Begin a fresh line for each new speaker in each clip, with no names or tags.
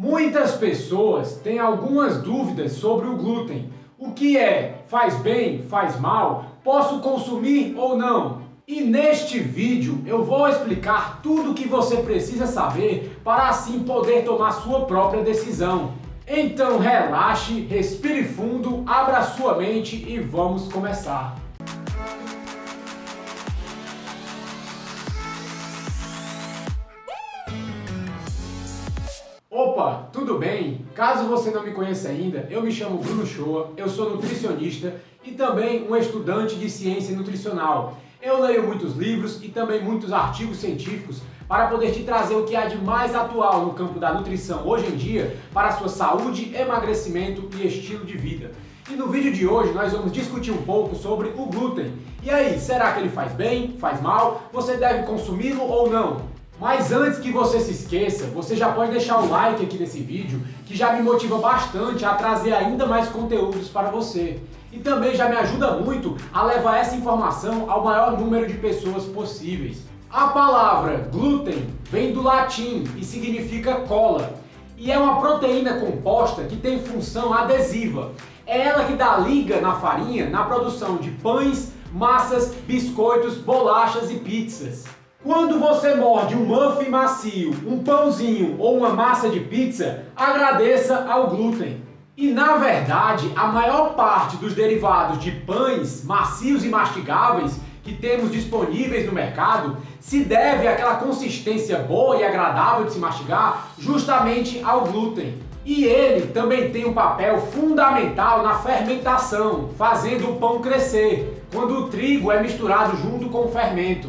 Muitas pessoas têm algumas dúvidas sobre o glúten. O que é? Faz bem? Faz mal? Posso consumir ou não? E neste vídeo eu vou explicar tudo o que você precisa saber para assim poder tomar sua própria decisão. Então relaxe, respire fundo, abra sua mente e vamos começar. Opa, tudo bem? Caso você não me conheça ainda, eu me chamo Bruno Shoa, eu sou nutricionista e também um estudante de ciência nutricional. Eu leio muitos livros e também muitos artigos científicos para poder te trazer o que há de mais atual no campo da nutrição hoje em dia para a sua saúde, emagrecimento e estilo de vida. E no vídeo de hoje nós vamos discutir um pouco sobre o glúten. E aí, será que ele faz bem? Faz mal? Você deve consumi-lo ou não? Mas antes que você se esqueça, você já pode deixar o like aqui nesse vídeo, que já me motiva bastante a trazer ainda mais conteúdos para você. E também já me ajuda muito a levar essa informação ao maior número de pessoas possíveis. A palavra glúten vem do latim e significa cola. E é uma proteína composta que tem função adesiva. É ela que dá liga na farinha na produção de pães, massas, biscoitos, bolachas e pizzas. Quando você morde um muffin macio, um pãozinho ou uma massa de pizza, agradeça ao glúten. E na verdade, a maior parte dos derivados de pães macios e mastigáveis que temos disponíveis no mercado se deve àquela consistência boa e agradável de se mastigar justamente ao glúten. E ele também tem um papel fundamental na fermentação, fazendo o pão crescer, quando o trigo é misturado junto com o fermento.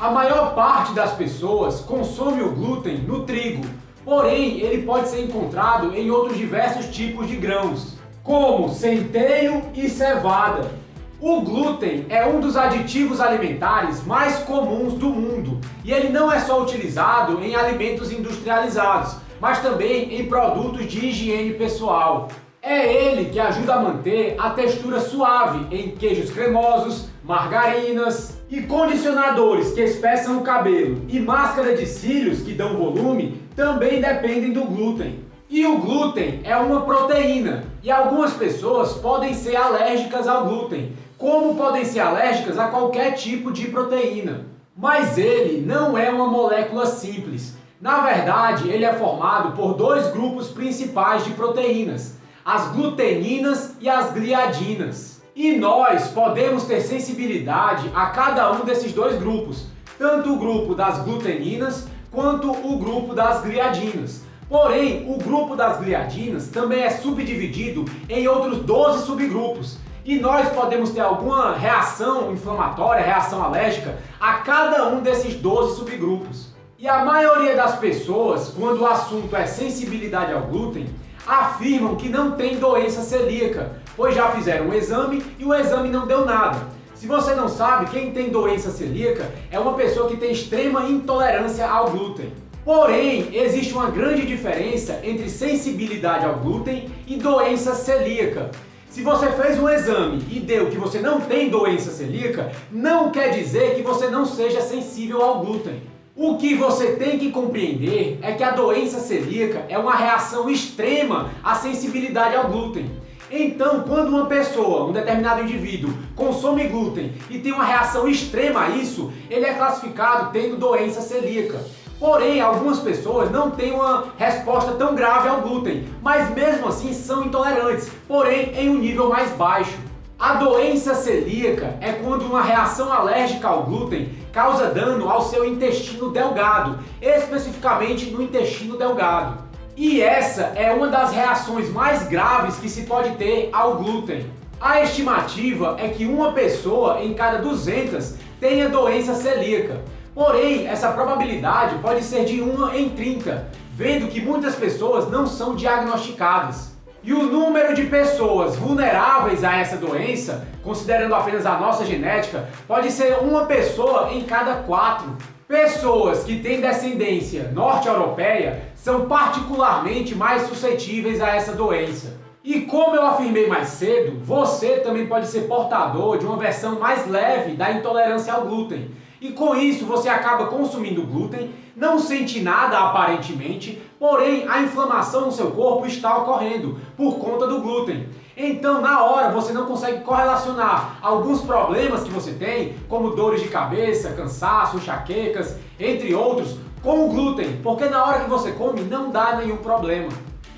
A maior parte das pessoas consome o glúten no trigo, porém ele pode ser encontrado em outros diversos tipos de grãos, como centeio e cevada. O glúten é um dos aditivos alimentares mais comuns do mundo e ele não é só utilizado em alimentos industrializados, mas também em produtos de higiene pessoal. É ele que ajuda a manter a textura suave em queijos cremosos, margarinas e condicionadores que espessam o cabelo e máscara de cílios que dão volume também dependem do glúten. E o glúten é uma proteína e algumas pessoas podem ser alérgicas ao glúten, como podem ser alérgicas a qualquer tipo de proteína. Mas ele não é uma molécula simples. Na verdade, ele é formado por dois grupos principais de proteínas, as gluteninas e as gliadinas. E nós podemos ter sensibilidade a cada um desses dois grupos, tanto o grupo das gluteninas quanto o grupo das gliadinas. Porém, o grupo das gliadinas também é subdividido em outros 12 subgrupos. E nós podemos ter alguma reação inflamatória, reação alérgica a cada um desses 12 subgrupos. E a maioria das pessoas, quando o assunto é sensibilidade ao glúten, afirmam que não tem doença celíaca, pois já fizeram um exame e o exame não deu nada. Se você não sabe, quem tem doença celíaca é uma pessoa que tem extrema intolerância ao glúten. Porém, existe uma grande diferença entre sensibilidade ao glúten e doença celíaca. Se você fez um exame e deu que você não tem doença celíaca, não quer dizer que você não seja sensível ao glúten. O que você tem que compreender é que a doença celíaca é uma reação extrema à sensibilidade ao glúten. Então, quando uma pessoa, um determinado indivíduo, consome glúten e tem uma reação extrema a isso, ele é classificado tendo doença celíaca. Porém, algumas pessoas não têm uma resposta tão grave ao glúten, mas mesmo assim são intolerantes, porém em um nível mais baixo. A doença celíaca é quando uma reação alérgica ao glúten causa dano ao seu intestino delgado, especificamente no intestino delgado. E essa é uma das reações mais graves que se pode ter ao glúten. A estimativa é que uma pessoa em cada 200 tenha doença celíaca. Porém, essa probabilidade pode ser de 1 em 30, vendo que muitas pessoas não são diagnosticadas. E o número de pessoas vulneráveis a essa doença, considerando apenas a nossa genética, pode ser uma pessoa em cada 4. Pessoas que têm descendência norte-europeia são particularmente mais suscetíveis a essa doença. E como eu afirmei mais cedo, você também pode ser portador de uma versão mais leve da intolerância ao glúten. E com isso você acaba consumindo glúten, não sente nada aparentemente, porém a inflamação no seu corpo está ocorrendo por conta do glúten. Então, na hora, você não consegue correlacionar alguns problemas que você tem, como dores de cabeça, cansaço, enxaquecas, entre outros, com o glúten, porque na hora que você come não dá nenhum problema.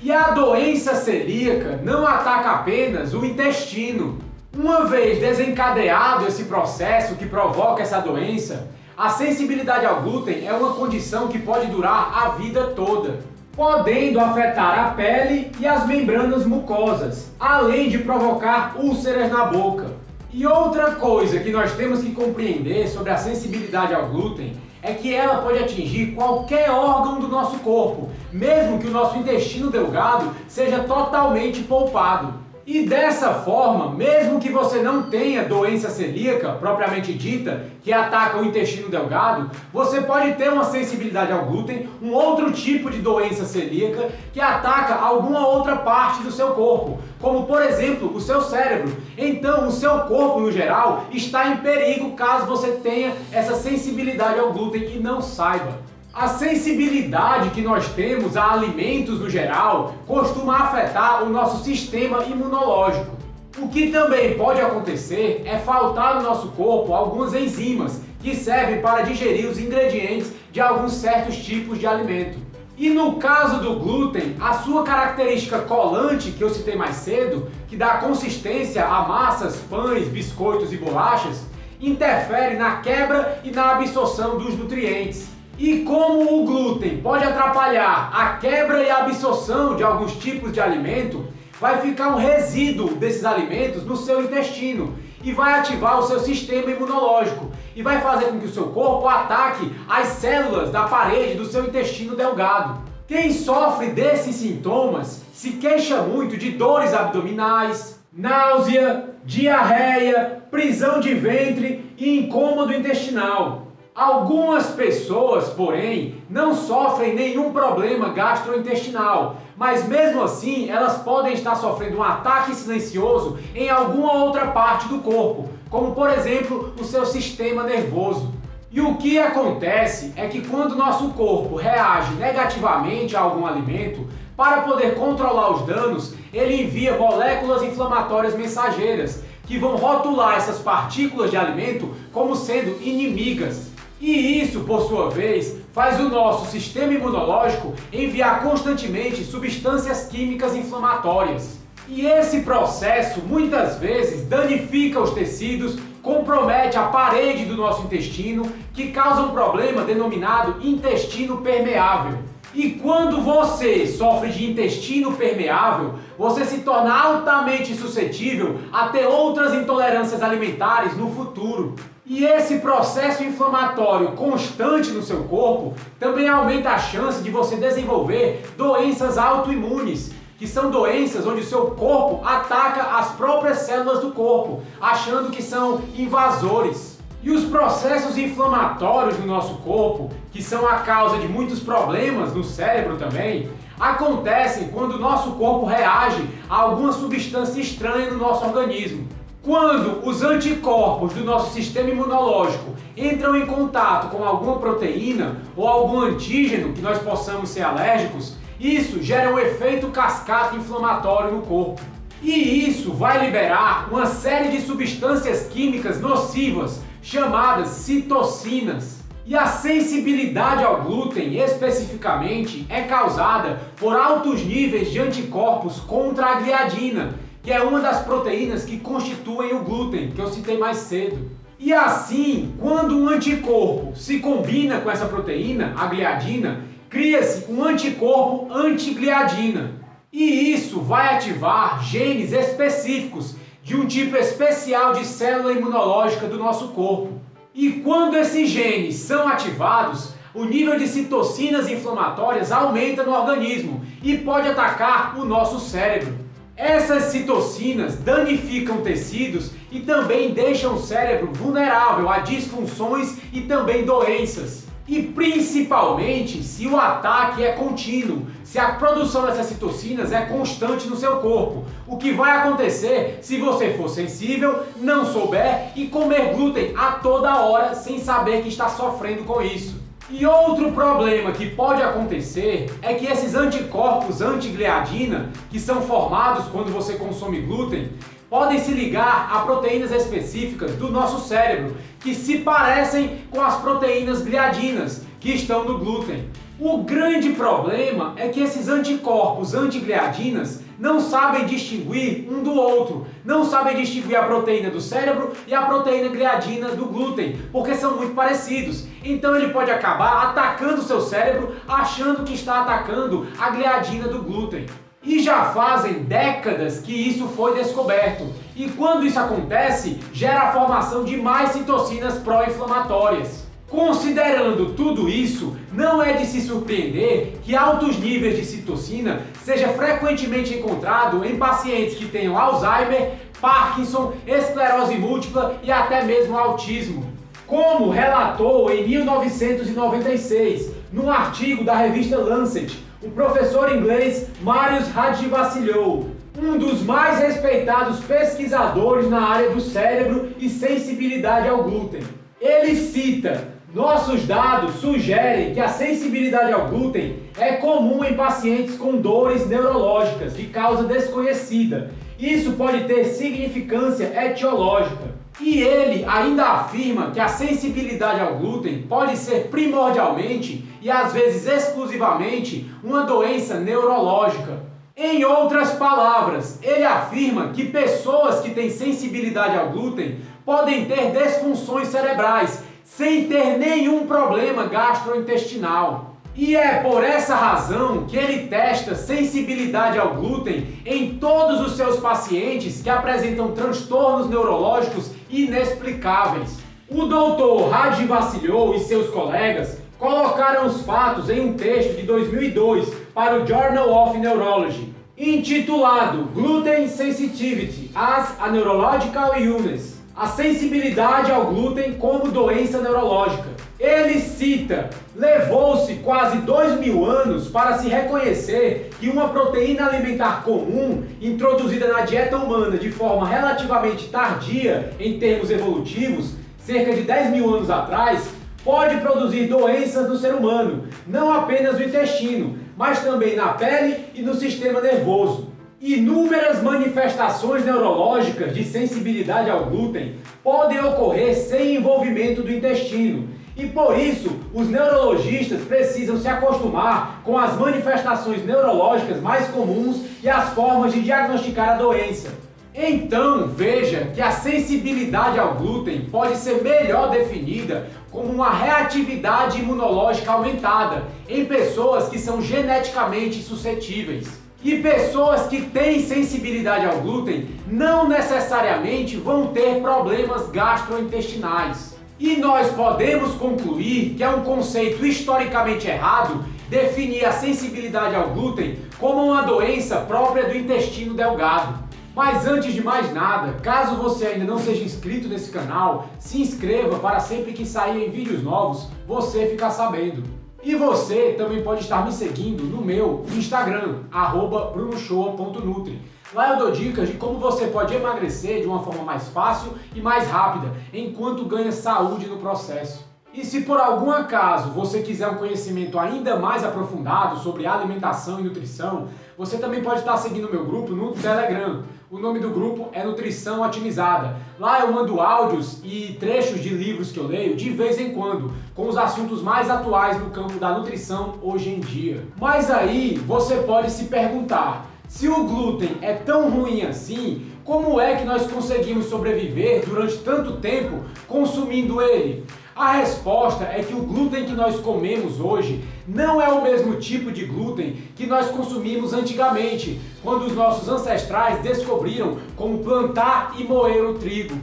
E a doença celíaca não ataca apenas o intestino. Uma vez desencadeado esse processo que provoca essa doença, a sensibilidade ao glúten é uma condição que pode durar a vida toda, podendo afetar a pele e as membranas mucosas, além de provocar úlceras na boca. E outra coisa que nós temos que compreender sobre a sensibilidade ao glúten é que ela pode atingir qualquer órgão do nosso corpo, mesmo que o nosso intestino delgado seja totalmente poupado. E dessa forma, mesmo que você não tenha doença celíaca propriamente dita, que ataca o intestino delgado, você pode ter uma sensibilidade ao glúten, um outro tipo de doença celíaca que ataca alguma outra parte do seu corpo, como por exemplo o seu cérebro. Então o seu corpo no geral está em perigo caso você tenha essa sensibilidade ao glúten e não saiba. A sensibilidade que nós temos a alimentos no geral costuma afetar o nosso sistema imunológico. O que também pode acontecer é faltar no nosso corpo algumas enzimas que servem para digerir os ingredientes de alguns certos tipos de alimento. E no caso do glúten, a sua característica colante, que eu citei mais cedo, que dá consistência a massas, pães, biscoitos e bolachas, interfere na quebra e na absorção dos nutrientes. E como o glúten pode atrapalhar a quebra e a absorção de alguns tipos de alimento, vai ficar um resíduo desses alimentos no seu intestino e vai ativar o seu sistema imunológico e vai fazer com que o seu corpo ataque as células da parede do seu intestino delgado. Quem sofre desses sintomas se queixa muito de dores abdominais, náusea, diarreia, prisão de ventre e incômodo intestinal. Algumas pessoas, porém, não sofrem nenhum problema gastrointestinal, mas mesmo assim elas podem estar sofrendo um ataque silencioso em alguma outra parte do corpo, como por exemplo o seu sistema nervoso. E o que acontece é que quando nosso corpo reage negativamente a algum alimento, para poder controlar os danos, ele envia moléculas inflamatórias mensageiras, que vão rotular essas partículas de alimento como sendo inimigas. E isso, por sua vez, faz o nosso sistema imunológico enviar constantemente substâncias químicas inflamatórias. E esse processo, muitas vezes, danifica os tecidos, compromete a parede do nosso intestino, que causa um problema denominado intestino permeável. E quando você sofre de intestino permeável, você se torna altamente suscetível a ter outras intolerâncias alimentares no futuro. E esse processo inflamatório constante no seu corpo também aumenta a chance de você desenvolver doenças autoimunes, que são doenças onde o seu corpo ataca as próprias células do corpo, achando que são invasores. E os processos inflamatórios no nosso corpo, que são a causa de muitos problemas no cérebro também, acontecem quando o nosso corpo reage a alguma substância estranha no nosso organismo. Quando os anticorpos do nosso sistema imunológico entram em contato com alguma proteína ou algum antígeno que nós possamos ser alérgicos, isso gera um efeito cascata inflamatório no corpo. E isso vai liberar uma série de substâncias químicas nocivas chamadas citocinas. E a sensibilidade ao glúten, especificamente, é causada por altos níveis de anticorpos contra a gliadina, que é uma das proteínas que constituem o glúten, que eu citei mais cedo. E assim, quando um anticorpo se combina com essa proteína, a gliadina, cria-se um anticorpo antigliadina. E isso vai ativar genes específicos de um tipo especial de célula imunológica do nosso corpo. E quando esses genes são ativados, o nível de citocinas inflamatórias aumenta no organismo e pode atacar o nosso cérebro. Essas citocinas danificam tecidos e também deixam o cérebro vulnerável a disfunções e também doenças. E principalmente se o ataque é contínuo, se a produção dessas citocinas é constante no seu corpo. O que vai acontecer se você for sensível, não souber e comer glúten a toda hora sem saber que está sofrendo com isso. E outro problema que pode acontecer é que esses anticorpos anti-gliadina, que são formados quando você consome glúten, podem se ligar a proteínas específicas do nosso cérebro, que se parecem com as proteínas gliadinas que estão no glúten. O grande problema é que esses anticorpos antigliadinas não sabem distinguir um do outro, não sabem distinguir a proteína do cérebro e a proteína gliadina do glúten, porque são muito parecidos. Então ele pode acabar atacando o seu cérebro achando que está atacando a gliadina do glúten. E já fazem décadas que isso foi descoberto. E quando isso acontece, gera a formação de mais citocinas pró-inflamatórias. Considerando tudo isso, não é de se surpreender que altos níveis de citocina seja frequentemente encontrado em pacientes que tenham Alzheimer, Parkinson, esclerose múltipla e até mesmo autismo. Como relatou em 1996, num artigo da revista Lancet, o professor inglês Marius Hadjivassiliou, um dos mais respeitados pesquisadores na área do cérebro e sensibilidade ao glúten. Ele cita: nossos dados sugerem que a sensibilidade ao glúten é comum em pacientes com dores neurológicas de causa desconhecida. Isso pode ter significância etiológica. E ele ainda afirma que a sensibilidade ao glúten pode ser primordialmente e às vezes exclusivamente uma doença neurológica. Em outras palavras, ele afirma que pessoas que têm sensibilidade ao glúten podem ter disfunções cerebrais sem ter nenhum problema gastrointestinal. E é por essa razão que ele testa sensibilidade ao glúten em todos os seus pacientes que apresentam transtornos neurológicos inexplicáveis. O Dr. Hadjivassiliou e seus colegas colocaram os fatos em um texto de 2002 para o Journal of Neurology, intitulado Gluten Sensitivity as a Neurological Illness, a sensibilidade ao glúten como doença neurológica. Ele cita: levou-se quase 2000 anos para se reconhecer que uma proteína alimentar comum, introduzida na dieta humana de forma relativamente tardia em termos evolutivos, cerca de 10.000 anos atrás, pode produzir doenças no ser humano, não apenas no intestino, mas também na pele e no sistema nervoso. Inúmeras manifestações neurológicas de sensibilidade ao glúten podem ocorrer sem envolvimento do intestino. E por isso, os neurologistas precisam se acostumar com as manifestações neurológicas mais comuns e as formas de diagnosticar a doença. Então, veja que a sensibilidade ao glúten pode ser melhor definida como uma reatividade imunológica aumentada em pessoas que são geneticamente suscetíveis. E pessoas que têm sensibilidade ao glúten não necessariamente vão ter problemas gastrointestinais. E nós podemos concluir que é um conceito historicamente errado definir a sensibilidade ao glúten como uma doença própria do intestino delgado. Mas antes de mais nada, caso você ainda não seja inscrito nesse canal, se inscreva para sempre que saírem vídeos novos, você ficar sabendo. E você também pode estar me seguindo no meu Instagram, @brunoshoa.nutri. Lá eu dou dicas de como você pode emagrecer de uma forma mais fácil e mais rápida, enquanto ganha saúde no processo. E se por algum acaso você quiser um conhecimento ainda mais aprofundado sobre alimentação e nutrição, você também pode estar seguindo o meu grupo no Telegram. O nome do grupo é Nutrição Otimizada. Lá eu mando áudios e trechos de livros que eu leio de vez em quando, com os assuntos mais atuais no campo da nutrição hoje em dia. Mas aí você pode se perguntar: se o glúten é tão ruim assim, como é que nós conseguimos sobreviver durante tanto tempo consumindo ele? A resposta é que o glúten que nós comemos hoje não é o mesmo tipo de glúten que nós consumimos antigamente, quando os nossos ancestrais descobriram como plantar e moer o trigo.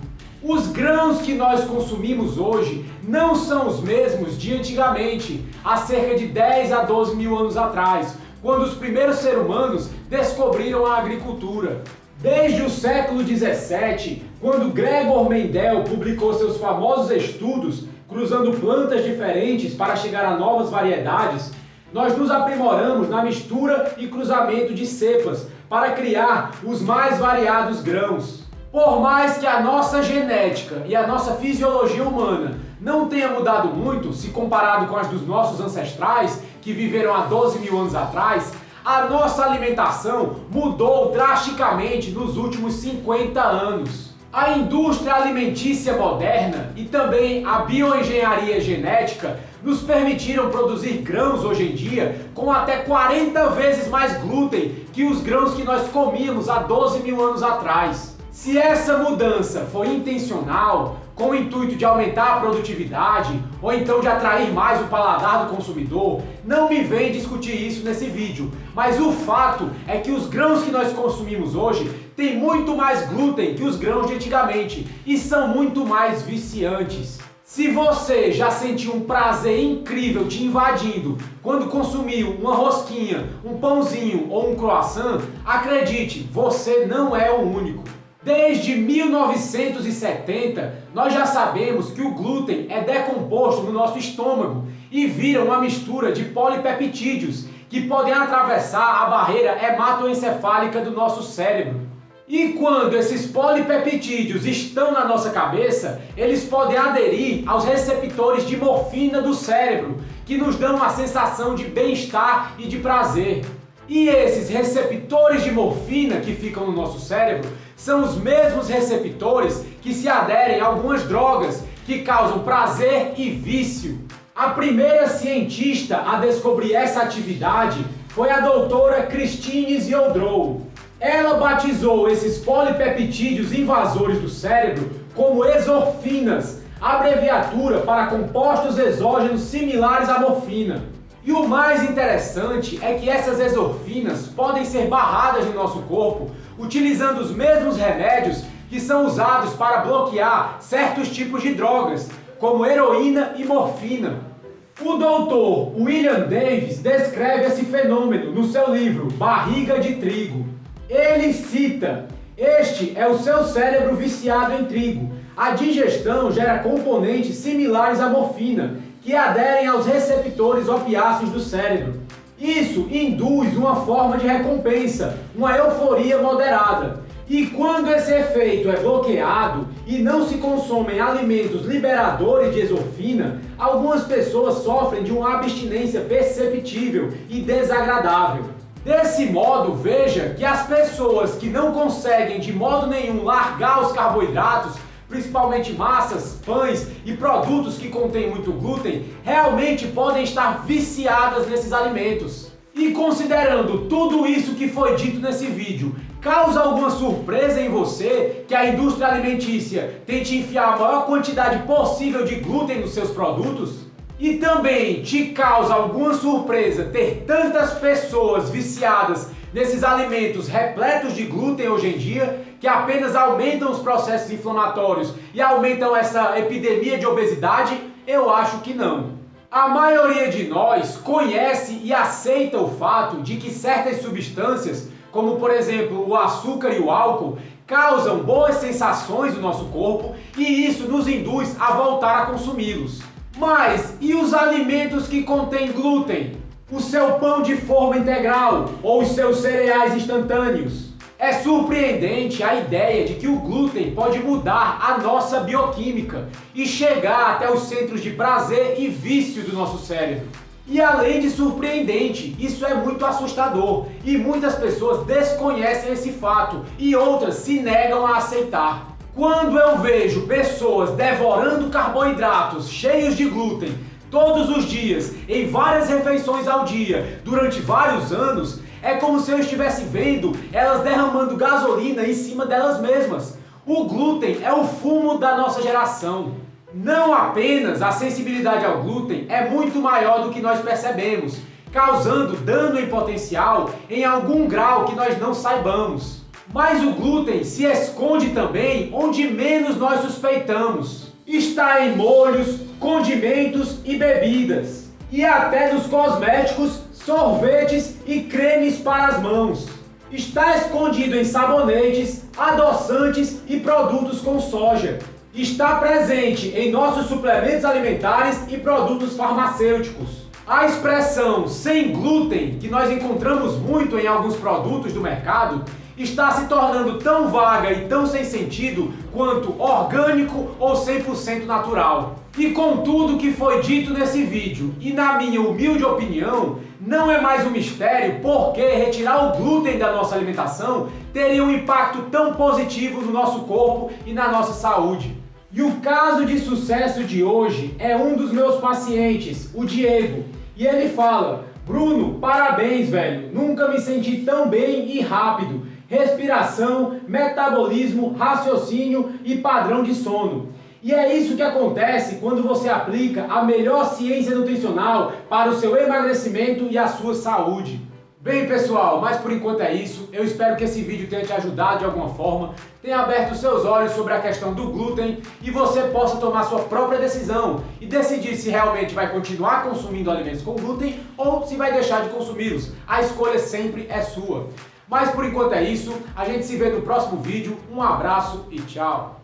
Os grãos que nós consumimos hoje não são os mesmos de antigamente, há cerca de 10 a 12 mil anos atrás, quando os primeiros seres humanos descobriram a agricultura. Desde o século XVII, quando Gregor Mendel publicou seus famosos estudos, cruzando plantas diferentes para chegar a novas variedades, nós nos aprimoramos na mistura e cruzamento de cepas para criar os mais variados grãos. Por mais que a nossa genética e a nossa fisiologia humana não tenha mudado muito se comparado com as dos nossos ancestrais, que viveram há 12 mil anos atrás, a nossa alimentação mudou drasticamente nos últimos 50 anos. A indústria alimentícia moderna e também a bioengenharia genética nos permitiram produzir grãos hoje em dia com até 40 vezes mais glúten que os grãos que nós comíamos há 12 mil anos atrás. Se essa mudança foi intencional, com o intuito de aumentar a produtividade ou então de atrair mais o paladar do consumidor, não me vem discutir isso nesse vídeo, mas o fato é que os grãos que nós consumimos hoje têm muito mais glúten que os grãos de antigamente e são muito mais viciantes. Se você já sentiu um prazer incrível te invadindo quando consumiu uma rosquinha, um pãozinho ou um croissant, acredite, você não é o único. Desde 1970, nós já sabemos que o glúten é decomposto no nosso estômago e vira uma mistura de polipeptídeos que podem atravessar a barreira hematoencefálica do nosso cérebro. E quando esses polipeptídeos estão na nossa cabeça, eles podem aderir aos receptores de morfina do cérebro, que nos dão uma sensação de bem-estar e de prazer. E esses receptores de morfina que ficam no nosso cérebro são os mesmos receptores que se aderem a algumas drogas que causam prazer e vício. A primeira cientista a descobrir essa atividade foi a doutora Christine Ziodrow. Ela batizou esses polipeptídeos invasores do cérebro como exorfinas, abreviatura para compostos exógenos similares à morfina. E o mais interessante é que essas exorfinas podem ser barradas no nosso corpo utilizando os mesmos remédios que são usados para bloquear certos tipos de drogas, como heroína e morfina. O doutor William Davis descreve esse fenômeno no seu livro Barriga de Trigo. Ele cita: "Este é o seu cérebro viciado em trigo. A digestão gera componentes similares à morfina, que aderem aos receptores opiáceos do cérebro. Isso induz uma forma de recompensa, uma euforia moderada. E quando esse efeito é bloqueado e não se consomem alimentos liberadores de exorfina, algumas pessoas sofrem de uma abstinência perceptível e desagradável. Desse modo, veja que as pessoas que não conseguem de modo nenhum largar os carboidratos, principalmente massas, pães e produtos que contêm muito glúten, realmente podem estar viciadas nesses alimentos. E considerando tudo isso que foi dito nesse vídeo, causa alguma surpresa em você que a indústria alimentícia tente enfiar a maior quantidade possível de glúten nos seus produtos? E também te causa alguma surpresa ter tantas pessoas viciadas nesses alimentos repletos de glúten hoje em dia, que apenas aumentam os processos inflamatórios e aumentam essa epidemia de obesidade? Eu acho que não. A maioria de nós conhece e aceita o fato de que certas substâncias, como por exemplo o açúcar e o álcool, causam boas sensações no nosso corpo e isso nos induz a voltar a consumi-los. Mas e os alimentos que contêm glúten? O seu pão de forma integral ou os seus cereais instantâneos? É surpreendente a ideia de que o glúten pode mudar a nossa bioquímica e chegar até os centros de prazer e vício do nosso cérebro. E além de surpreendente, isso é muito assustador e muitas pessoas desconhecem esse fato e outras se negam a aceitar. Quando eu vejo pessoas devorando carboidratos cheios de glúten todos os dias, em várias refeições ao dia, durante vários anos, é como se eu estivesse vendo elas derramando gasolina em cima delas mesmas. O glúten é o fumo da nossa geração. Não apenas a sensibilidade ao glúten é muito maior do que nós percebemos, causando dano em potencial em algum grau que nós não saibamos. Mas o glúten se esconde também onde menos nós suspeitamos. Está em molhos, condimentos e bebidas. E até nos cosméticos, sorvetes e cremes para as mãos. Está escondido em sabonetes, adoçantes e produtos com soja. está presente em nossos suplementos alimentares e produtos farmacêuticos. A expressão sem glúten, que nós encontramos muito em alguns produtos do mercado, está se tornando tão vaga e tão sem sentido quanto orgânico ou 100% natural. E com tudo que foi dito nesse vídeo, e na minha humilde opinião, não é mais um mistério por que retirar o glúten da nossa alimentação teria um impacto tão positivo no nosso corpo e na nossa saúde. E o caso de sucesso de hoje é um dos meus pacientes, o Diego. E ele fala: Bruno, parabéns, velho, nunca me senti tão bem e rápido. Respiração, metabolismo, raciocínio e padrão de sono. E é isso que acontece quando você aplica a melhor ciência nutricional para o seu emagrecimento e a sua saúde. Bem, pessoal, mas por enquanto é isso. Eu espero que esse vídeo tenha te ajudado de alguma forma, tenha aberto seus olhos sobre a questão do glúten e você possa tomar sua própria decisão e decidir se realmente vai continuar consumindo alimentos com glúten ou se vai deixar de consumi-los. A escolha sempre é sua. Mas por enquanto é isso, a gente se vê no próximo vídeo, um abraço e tchau!